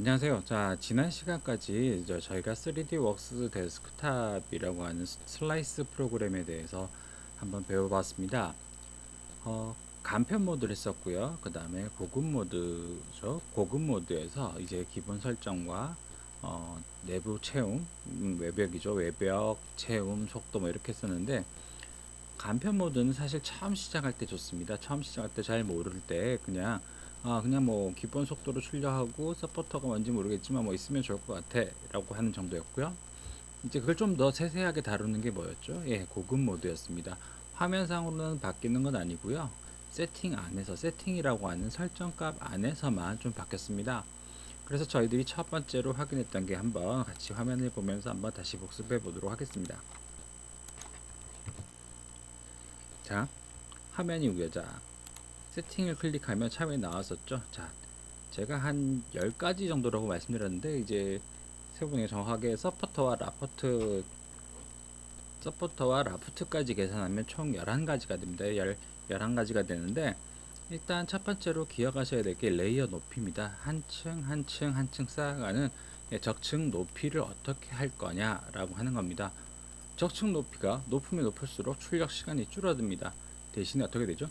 안녕하세요. 자, 지난 시간까지 저희가 3D웍스 데스크탑이라고 하는 슬라이스 프로그램에 대해서 한번 배워봤습니다. 간편 모드를 했었고요. 그 다음에 고급 모드죠. 고급 모드에서 이제 기본 설정과 내부 채움, 외벽이죠. 외벽, 채움, 속도 뭐 이렇게 했었는데 간편 모드는 사실 처음 시작할 때 좋습니다. 처음 시작할 때 잘 모를 때 그냥 뭐 기본 속도로 출력하고 서포터가 뭔지 모르겠지만 뭐 있으면 좋을 것 같아 라고 하는 정도였고요. 이제 그걸 좀 더 세세하게 다루는 게 뭐였죠? 예, 고급 모드였습니다. 화면상으로는 바뀌는 건 아니고요. 세팅 안에서, 세팅이라고 하는 설정값 안에서만 좀 바뀌었습니다. 그래서 저희들이 첫 번째로 확인했던 게 한번 같이 화면을 보면서 한번 다시 복습해 보도록 하겠습니다. 자, 화면이 우여자 세팅을 클릭하면 처음에 나왔었죠. 자, 제가 한 10가지 정도라고 말씀드렸는데 이제 세분이 정확하게 서포터와 라프트까지 계산하면 총 11가지가 됩니다. 11가지가 되는데 일단 첫 번째로 기억하셔야 될 게 레이어 높이입니다. 한 층 한 층 한 층 쌓아가는 적층 높이를 어떻게 할 거냐라고 하는 겁니다. 적층 높이가 높으면 높을수록 출력 시간이 줄어듭니다. 대신에 어떻게 되죠?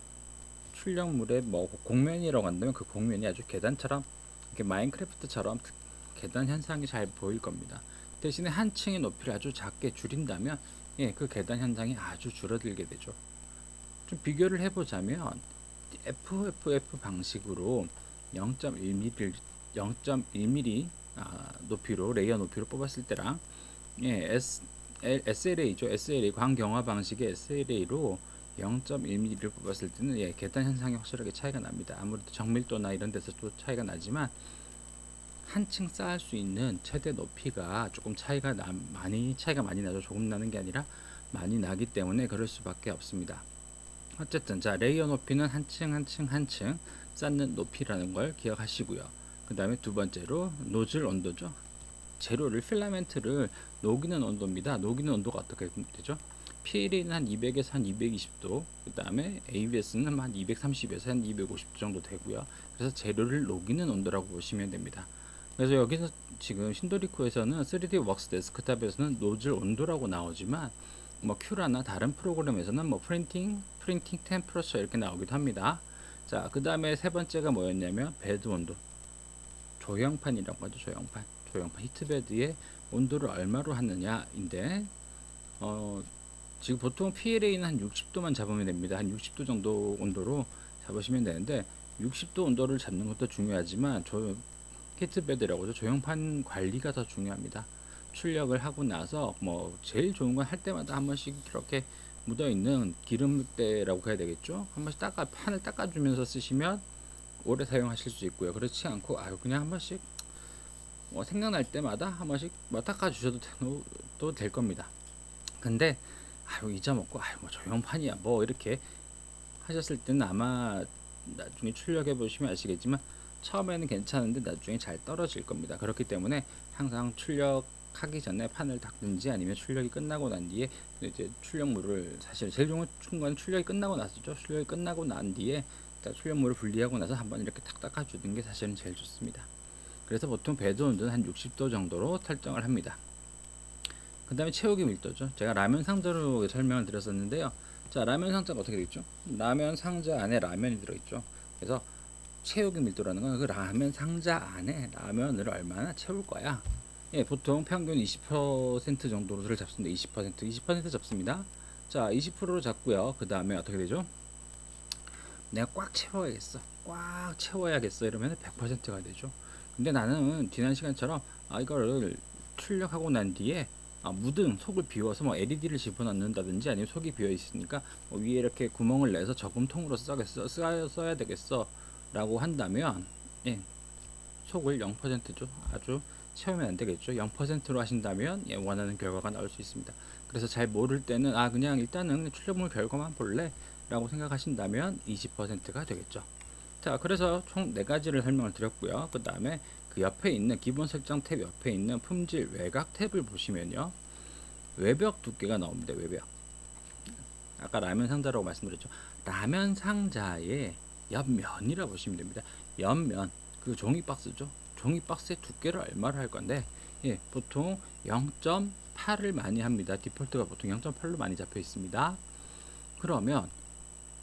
출력물에 뭐 곡면이라고 한다면 그 곡면이 아주 계단처럼 이렇게 마인크래프트처럼 계단 현상이 잘 보일 겁니다. 대신에 한 층의 높이를 아주 작게 줄인다면 그 계단 현상이 아주 줄어들게 되죠. 좀 비교를 해보자면 FFF 방식으로 0.1mm 높이로 레이어 높이로 뽑았을 때랑 SLA죠. SLA 광경화 방식의 SLA로 0.1mm를 뽑았을 때는 계단 현상이 확실하게 차이가 납니다. 아무래도 정밀도나 이런 데서 또 차이가 나지만 한층 쌓을 수 있는 최대 높이가 조금 많이 나죠. 조금 나는 게 아니라 많이 나기 때문에 그럴 수밖에 없습니다. 어쨌든 자, 레이어 높이는 한 층 한 층 한 층 쌓는 높이라는 걸 기억하시고요. 그 다음에 두 번째로 노즐 온도죠. 재료를 필라멘트를 녹이는 온도입니다. 녹이는 온도가 어떻게 되죠? PLA는 한 200에서 한 220도, 그 다음에 ABS는 한 230에서 한 250도 정도 되고요. 그래서 재료를 녹이는 온도라고 보시면 됩니다. 그래서 여기서 지금 신도리코에서는 3D웍스 데스크탑에서는 노즐 온도라고 나오지만 뭐 큐라나 다른 프로그램에서는 뭐 프린팅 템퍼러처 이렇게 나오기도 합니다. 자, 그 다음에 세 번째가 뭐였냐면 베드 온도, 조형판이라고 하죠. 조형판 히트베드의 온도를 얼마로 하느냐인데 지금 보통 PLA는 한 60도만 잡으면 됩니다. 한 60도 정도 온도로 잡으시면 되는데 60도 온도를 잡는 것도 중요하지만 히트베드라고 하죠. 조형판 관리가 더 중요합니다. 출력을 하고 나서 뭐 제일 좋은 건 할 때마다 한 번씩 이렇게 묻어있는 기름때라고 해야 되겠죠. 한 번씩 판을 닦아주면서 쓰시면 오래 사용하실 수 있고요. 그렇지 않고 그냥 한 번씩 생각날 때마다 한 번씩 닦아주셔도 될 겁니다. 근데 잊어먹고 뭐 조형판이야 뭐 이렇게 하셨을 때는 아마 나중에 출력해 보시면 아시겠지만 처음에는 괜찮은데 나중에 잘 떨어질 겁니다. 그렇기 때문에 항상 출력하기 전에 판을 닦든지 아니면 출력이 끝나고 난 뒤에 이제 출력물을 사실 제일 좋은 건 출력이 끝나고 나서죠. 출력이 끝나고 난 뒤에 출력물을 분리하고 나서 한번 이렇게 탁 닦아주는 게 사실은 제일 좋습니다. 그래서 보통 배드 온도는 한 60도 정도로 설정을 합니다. 그 다음에 채우기 밀도죠. 제가 라면 상자로 설명을 드렸었는데요. 자, 라면 상자가 어떻게 되겠죠? 라면 상자 안에 라면이 들어있죠. 그래서 채우기 밀도라는 건 그 라면 상자 안에 라면을 얼마나 채울 거야. 보통 평균 20% 정도를 잡습니다. 20% 잡습니다. 자, 20%로 잡고요. 그 다음에 어떻게 되죠? 내가 꽉 채워야겠어. 이러면 100%가 되죠. 근데 나는 지난 시간처럼 이거를 출력하고 난 뒤에 묻은 속을 비워서 뭐 LED를 집어넣는다든지 아니면 속이 비어 있으니까 위에 이렇게 구멍을 내서 저금통으로 써야 되겠어 라고 한다면 속을 0%죠. 아주 채우면 안 되겠죠. 0%로 하신다면 원하는 결과가 나올 수 있습니다. 그래서 잘 모를 때는 그냥 일단은 출력물 결과만 볼래 라고 생각하신다면 20%가 되겠죠. 자, 그래서 총 4가지를 설명을 드렸고요. 그 다음에 그 옆에 있는 기본 설정 탭 옆에 있는 품질 외곽 탭을 보시면요. 외벽 두께가 나옵니다. 외벽. 아까 라면 상자라고 말씀드렸죠. 라면 상자의 옆면이라 보시면 됩니다. 옆면, 그 종이 박스죠. 종이 박스의 두께를 얼마로 할 건데, 예, 보통 0.8을 많이 합니다. 디폴트가 보통 0.8로 많이 잡혀 있습니다. 그러면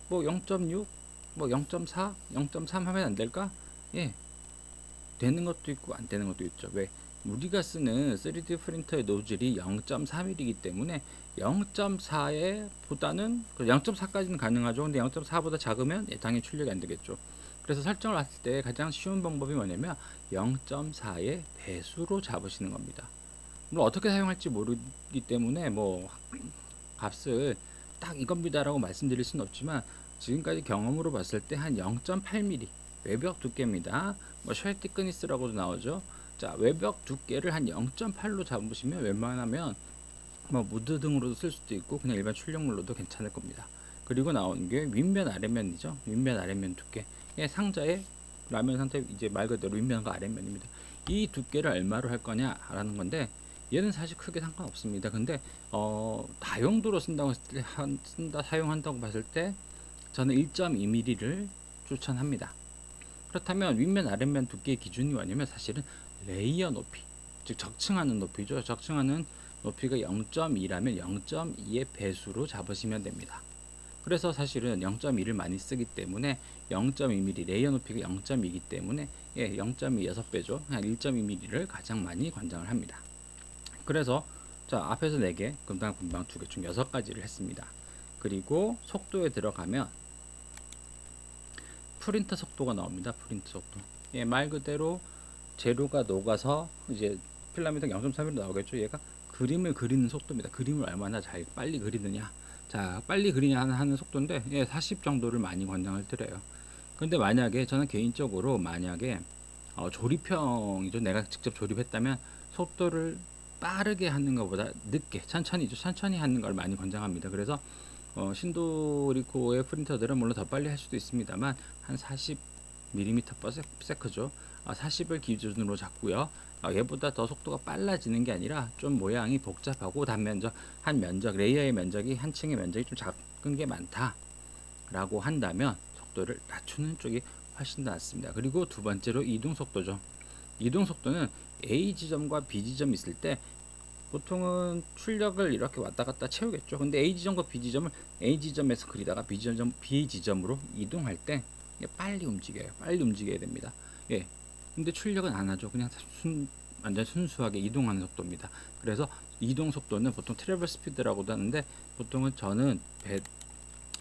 뭐 0.6, 뭐 0.4, 0.3 하면 안 될까? 예, 되는 것도 있고 안 되는 것도 있죠. 왜? 우리가 쓰는 3D 프린터의 노즐이 0.3mm이기 때문에 0.4에 보다는 0.4까지는 가능하죠. 근데 0.4보다 작으면 당연히 출력이 안 되겠죠. 그래서 설정을 했을 때 가장 쉬운 방법이 뭐냐면 0.4의 배수로 잡으시는 겁니다. 물론 어떻게 사용할지 모르기 때문에 뭐 값을 딱 이겁니다라고 말씀드릴 수는 없지만, 지금까지 경험으로 봤을 때 한 0.8mm 외벽 두께입니다. 뭐 쉘 티크니스라고도 나오죠. 자, 외벽 두께를 한 0.8로 잡으시면 웬만하면 뭐 무드 등으로도 쓸 수도 있고 그냥 일반 출력물로도 괜찮을 겁니다. 그리고 나오는 게 윗면 아랫면이죠. 윗면 아랫면 두께. 예, 상자에 라면 상태, 이제 말 그대로 윗면과 아랫면입니다. 이 두께를 얼마로 할 거냐라는 건데, 얘는 사실 크게 상관없습니다. 근데 다용도로 쓴다고 했을 때 사용한다고 봤을 때 저는 1.2mm를 추천합니다. 그렇다면 윗면 아랫면 두께의 기준이 뭐냐면 사실은 레이어 높이, 즉 적층하는 높이죠. 적층하는 높이가 0.2라면 0.2의 배수로 잡으시면 됩니다. 그래서 사실은 0.2를 많이 쓰기 때문에 0.2mm, 레이어 높이가 0.2이기 때문에 0.2 6배죠. 한 1.2mm를 가장 많이 권장을 합니다. 그래서 자, 앞에서 4개, 금방 2개 총 6가지를 했습니다. 그리고 속도에 들어가면 프린터 속도가 나옵니다. 프린터 속도. 예, 말 그대로 재료가 녹아서 이제 필라멘트 0.3mm 나오겠죠. 얘가 그림을 그리는 속도입니다. 그림을 얼마나 잘 빨리 그리느냐. 자, 빨리 그리냐 하는 속도인데, 예, 40 정도를 많이 권장을 드려요. 근데 만약에 저는 개인적으로 만약에 조립형이죠. 내가 직접 조립했다면 속도를 빠르게 하는 것보다 늦게 천천히 하는 걸 많이 권장합니다. 그래서 신도리코의 프린터들은 물론 더 빨리 할 수도 있습니다만 한 40mm/s죠. 40을 기준으로 잡고요. 얘보다 더 속도가 빨라지는 게 아니라 좀 모양이 복잡하고 레이어의 면적이 한 층의 면적이 좀 작은 게 많다라고 한다면 속도를 낮추는 쪽이 훨씬 더 낫습니다. 그리고 두 번째로 이동 속도죠. 이동 속도는 A 지점과 B 지점이 있을 때 보통은 출력을 이렇게 왔다 갔다 채우겠죠. 근데 A 지점과 B 지점을 A 지점에서 그리다가 B 지점으로 이동할 때 빨리 움직여요. 빨리 움직여야 됩니다. 예. 근데 출력은 안 하죠. 그냥 완전 순수하게 이동하는 속도입니다. 그래서 이동 속도는 보통 트래블 스피드라고도 하는데, 보통은 저는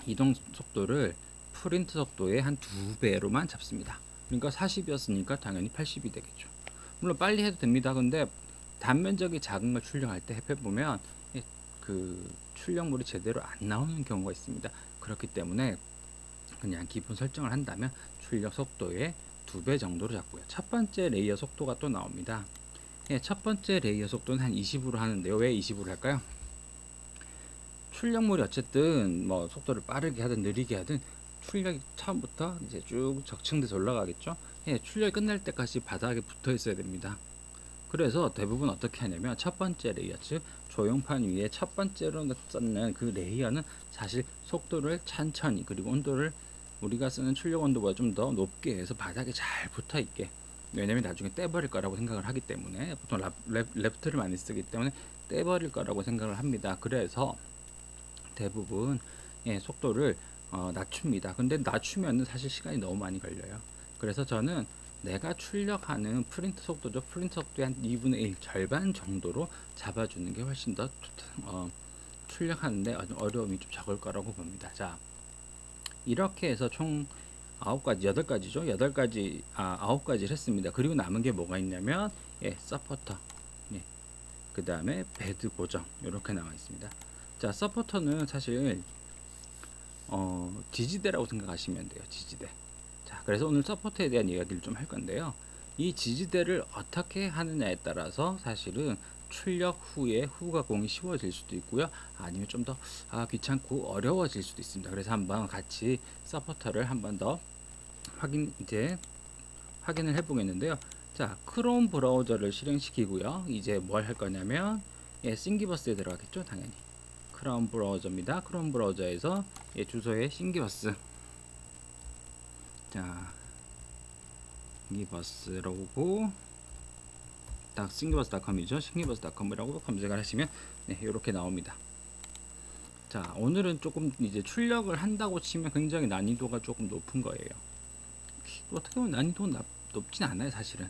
이동 속도를 프린트 속도의 한 2배로만 잡습니다. 그러니까 40이었으니까 당연히 80이 되겠죠. 물론 빨리 해도 됩니다. 근데 단면적이 작은 걸 출력할 때 해보면 그 출력물이 제대로 안 나오는 경우가 있습니다. 그렇기 때문에 그냥 기본 설정을 한다면 출력 속도의 2배 정도로 잡고요. 첫 번째 레이어 속도가 또 나옵니다. 첫 번째 레이어 속도는 한 20으로 하는데요. 왜 20으로 할까요? 출력물이 어쨌든 뭐 속도를 빠르게 하든 느리게 하든 출력이 처음부터 이제 쭉 적층돼서 올라가겠죠. 출력이 끝날 때까지 바닥에 붙어 있어야 됩니다. 그래서 대부분 어떻게 하냐면 첫 번째 레이어, 즉 조형판 위에 첫 번째로 쌓는 그 레이어는 사실 속도를 천천히, 그리고 온도를 우리가 쓰는 출력 온도보다 좀 더 높게 해서 바닥에 잘 붙어 있게, 왜냐면 나중에 떼버릴 거라고 생각을 하기 때문에, 보통 랩트를 많이 쓰기 때문에 떼버릴 거라고 생각을 합니다. 그래서 대부분 속도를 낮춥니다. 근데 낮추면 사실 시간이 너무 많이 걸려요. 그래서 저는 내가 출력하는 프린트 속도죠. 프린트 속도의 한 2분의 1, 절반 정도로 잡아주는 게 훨씬 더 출력하는데 어려움이 좀 적을 거라고 봅니다. 자, 이렇게 해서 총 8가지죠. 9가지를 했습니다. 그리고 남은 게 뭐가 있냐면, 서포터, 그 다음에 베드 고정, 이렇게 나와 있습니다. 자, 서포터는 사실 지지대라고 생각하시면 돼요. 지지대. 자, 그래서 오늘 서포터에 대한 이야기를 좀 할 건데요. 이 지지대를 어떻게 하느냐에 따라서 사실은 출력 후에 후가공이 쉬워질 수도 있고요. 아니면 좀 더 귀찮고 어려워질 수도 있습니다. 그래서 한번 같이 서포터를 한번 더 확인을 해보겠는데요. 자, 크롬 브라우저를 실행시키고요. 이제 뭘 할 거냐면, 싱기버스에 들어가겠죠, 당연히. 크롬 브라우저입니다. 크롬 브라우저에서 주소에 싱기버스. 자, 싱기버스라고 싱기버스닷컴이죠. 싱기버스닷컴이라고 검색을 하시면 네, 이렇게 나옵니다. 자, 오늘은 조금 이제 출력을 한다고 치면 굉장히 난이도가 조금 높은 거예요. 어떻게 보면 난이도는 높진 않아요, 사실은.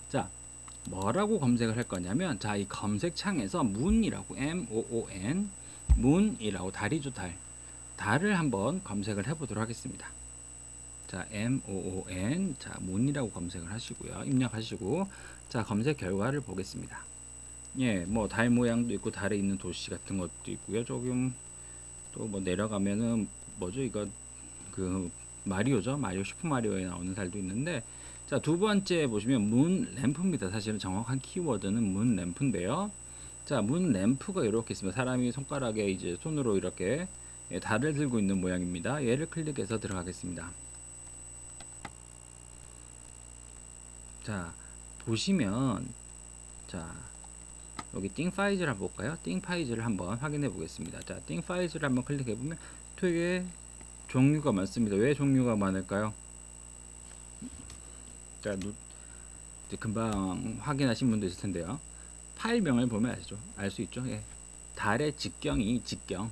자, 뭐라고 검색을 할 거냐면, 자, 이 검색창에서 문이라고 MOON 문이라고 달이죠, 달을 한번 검색을 해보도록 하겠습니다. 자, MOON 자, 문이라고 검색을 하시고요. 입력하시고, 자, 검색 결과를 보겠습니다. 예, 뭐 달 모양도 있고 달에 있는 도시 같은 것도 있고요. 조금 또 뭐 내려가면은 뭐죠? 이거 그 마리오죠. 마리오 슈퍼마리오에 나오는 달도 있는데, 자, 두 번째 보시면 문 램프입니다. 사실은 정확한 키워드는 문 램프인데요. 자, 문 램프가 이렇게 있습니다. 사람이 손가락에 이제 손으로 이렇게 예, 달을 들고 있는 모양입니다. 얘를 클릭해서 들어가겠습니다. 자, 보시면 자, 여기 띵 파이즈를 한번 볼까요? 띵 파이즈를 한번 확인해 보겠습니다. 자, 띵 파이즈를 한번 클릭해 보면 되게 종류가 많습니다. 왜 종류가 많을까요? 자, 금방 확인하신 분도 있을 텐데요. 파일명을 보면 알 수 있죠. 예. 달의 직경이 직경.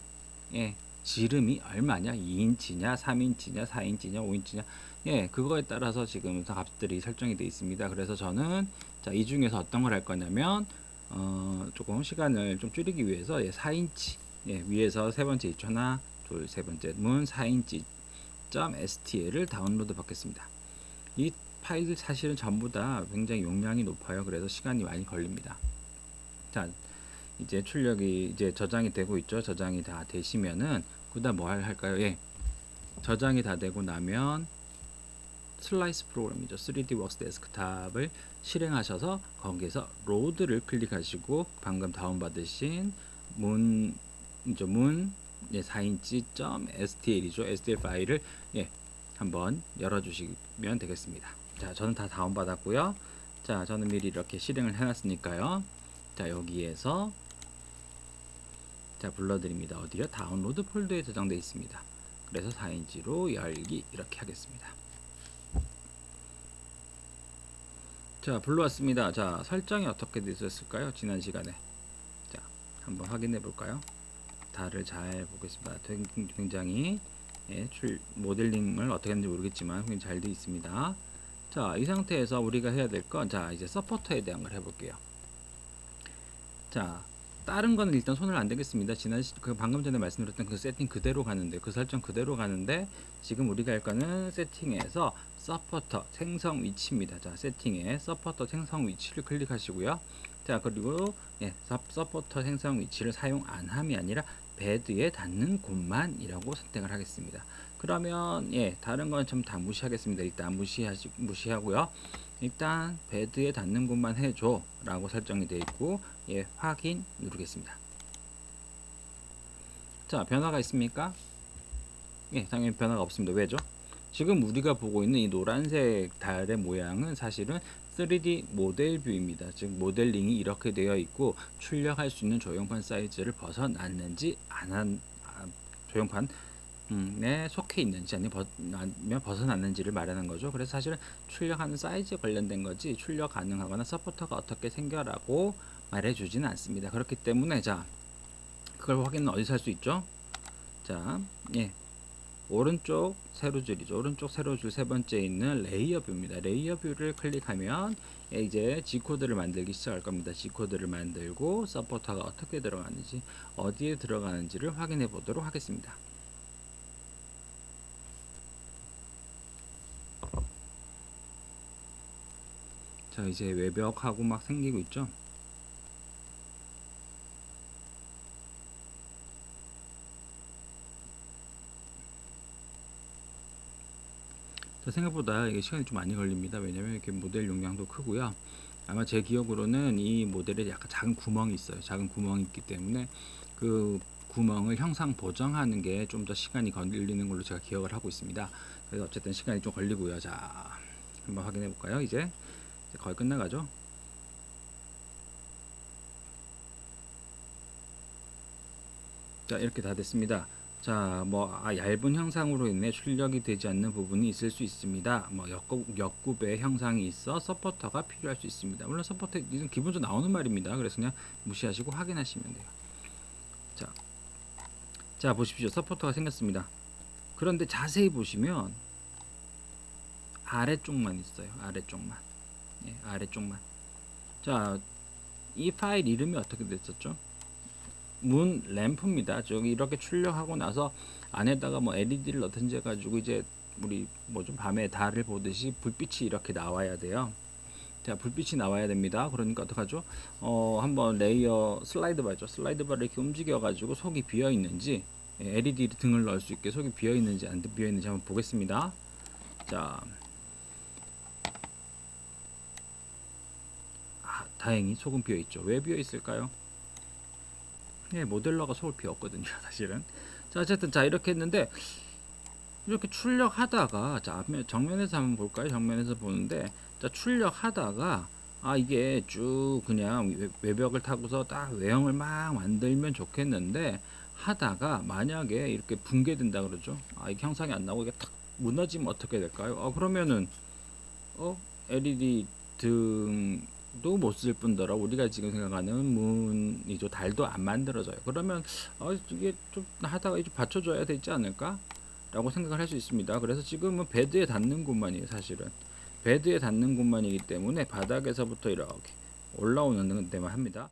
예. 지름이 얼마냐? 2인치냐, 3인치냐, 4인치냐, 5인치냐. 예, 그거에 따라서 지금 값들이 설정이 되어 있습니다. 그래서 저는 자, 이 중에서 어떤 걸 할 거냐면 조금 시간을 좀 줄이기 위해서 예, 4인치 예, 위에서 세 번째 있죠. 하나, 둘, 세 번째 문 4인치 .stl을 다운로드 받겠습니다. 이 파일 사실은 전부 다 굉장히 용량이 높아요. 그래서 시간이 많이 걸립니다. 자, 이제 출력이 이제 저장이 되고 있죠. 저장이 다 되시면은 그다음 뭐 할까요? 예. 저장이 다 되고 나면 슬라이스 프로그램이죠. 3D웍스 데스크탑을 실행하셔서 거기에서 로드를 클릭하시고 방금 다운받으신 문 예, 4인치 .stl이죠. stl 파일을 예, 한번 열어주시면 되겠습니다. 자, 저는 다 다운받았고요. 자, 저는 미리 이렇게 실행을 해놨으니까요. 자, 여기에서 자, 불러드립니다. 어디요? 다운로드 폴더에 저장되어 있습니다. 그래서 4인치로 열기 이렇게 하겠습니다. 자, 불러왔습니다. 자, 설정이 어떻게 되었을까요? 지난 시간에. 자, 한번 확인해 볼까요? 달을 잘 보겠습니다. 굉장히 예, 모델링을 어떻게 하는지 모르겠지만 굉장히 잘 되어 있습니다. 자, 이 상태에서 우리가 해야 될 건, 자, 이제 서포터에 대한 걸 해볼게요. 자, 다른 거는 일단 손을 안 대겠습니다. 방금 전에 말씀드렸던 그 세팅 그대로 가는데, 그 설정 그대로 가는데, 지금 우리가 할 거는 세팅에서 서포터 생성 위치입니다. 자, 세팅에 서포터 생성 위치를 클릭하시고요. 자, 그리고 예, 서포터 생성 위치를 사용 안 함이 아니라 베드에 닿는 곳만이라고 선택을 하겠습니다. 그러면 예, 다른 건 좀 다 무시하겠습니다. 일단 무시하고요. 일단 베드에 닿는 곳만 해줘 라고 설정이 되어 있고 예, 확인 누르겠습니다. 자, 변화가 있습니까? 예, 당연히 변화가 없습니다. 왜죠? 지금 우리가 보고 있는 이 노란색 달의 모양은 사실은 3D 모델 뷰입니다. 즉 모델링이 이렇게 되어 있고 출력할 수 있는 조형판 사이즈를 벗어났는지 조형판 에 속해 있는지 아니면 벗어났는지를 말하는 거죠. 그래서 사실은 출력하는 사이즈에 관련된 거지 출력 가능하거나 서포터가 어떻게 생겨라고 말해주지는 않습니다. 그렇기 때문에 자, 그걸 확인은 어디서 할 수 있죠? 자, 예, 오른쪽 세로줄이죠. 오른쪽 세로줄 세 번째 있는 레이어 뷰입니다. 레이어 뷰를 클릭하면 예, 이제 G코드를 만들기 시작할 겁니다. G코드를 만들고 서포터가 어떻게 들어가는지 어디에 들어가는지를 확인해 보도록 하겠습니다. 자, 이제 외벽하고 막 생기고 있죠. 자, 생각보다 이게 시간이 좀 많이 걸립니다. 왜냐면 이렇게 모델 용량도 크고요. 아마 제 기억으로는 이 모델에 약간 작은 구멍이 있어요. 작은 구멍이 있기 때문에 그 구멍을 형상 보정하는 게 좀 더 시간이 걸리는 걸로 제가 기억을 하고 있습니다. 그래서 어쨌든 시간이 좀 걸리고요. 자, 한번 확인해 볼까요? 이제 거의 끝나가죠. 자, 이렇게 다 됐습니다. 자, 뭐 얇은 형상으로 인해 출력이 되지 않는 부분이 있을 수 있습니다. 뭐 역굽의 형상이 있어 서포터가 필요할 수 있습니다. 물론 서포터 이건 기본적으로 나오는 말입니다. 그래서 그냥 무시하시고 확인하시면 돼요. 자, 자 보십시오. 서포터가 생겼습니다. 그런데 자세히 보시면 아래쪽만 있어요. 아래쪽만. 예, 아래쪽만. 자, 이 파일 이름이 어떻게 됐었죠? 문 램프입니다. 저기 이렇게 출력하고 나서 안에다가 뭐 LED를 넣든지 해가지고 이제 우리 뭐 좀 밤에 달을 보듯이 불빛이 이렇게 나와야 돼요. 자, 불빛이 나와야 됩니다. 그러니까 어떡하죠? 한번 레이어 슬라이드 바죠. 슬라이드 바를 이렇게 움직여가지고 속이 비어 있는지 LED 등을 넣을 수 있게 속이 비어 있는지 안 비어 있는지 한번 보겠습니다. 자, 다행히 속은 비어 있죠. 왜 비어 있을까요? 예, 모델러가 속을 비웠거든요, 사실은. 자, 어쨌든 자 이렇게 했는데 이렇게 출력하다가 자 정면에서 한번 볼까요? 정면에서 보는데 자 출력하다가 이게 쭉 그냥 외벽을 타고서 딱 외형을 막 만들면 좋겠는데 하다가 만약에 이렇게 붕괴된다 그러죠. 이게 형상이 안 나오고 이게 탁 무너지면 어떻게 될까요? 그러면은 LED 등도 못 쓸 뿐더러 우리가 지금 생각하는 문이죠 달도 안 만들어져요. 그러면 이게 좀 하다가 좀 받쳐줘야 되지 않을까? 라고 생각을 할 수 있습니다. 그래서 지금은 베드에 닿는 곳만이에요. 사실은 베드에 닿는 곳만이기 때문에 바닥에서부터 이렇게 올라오는 데만 합니다.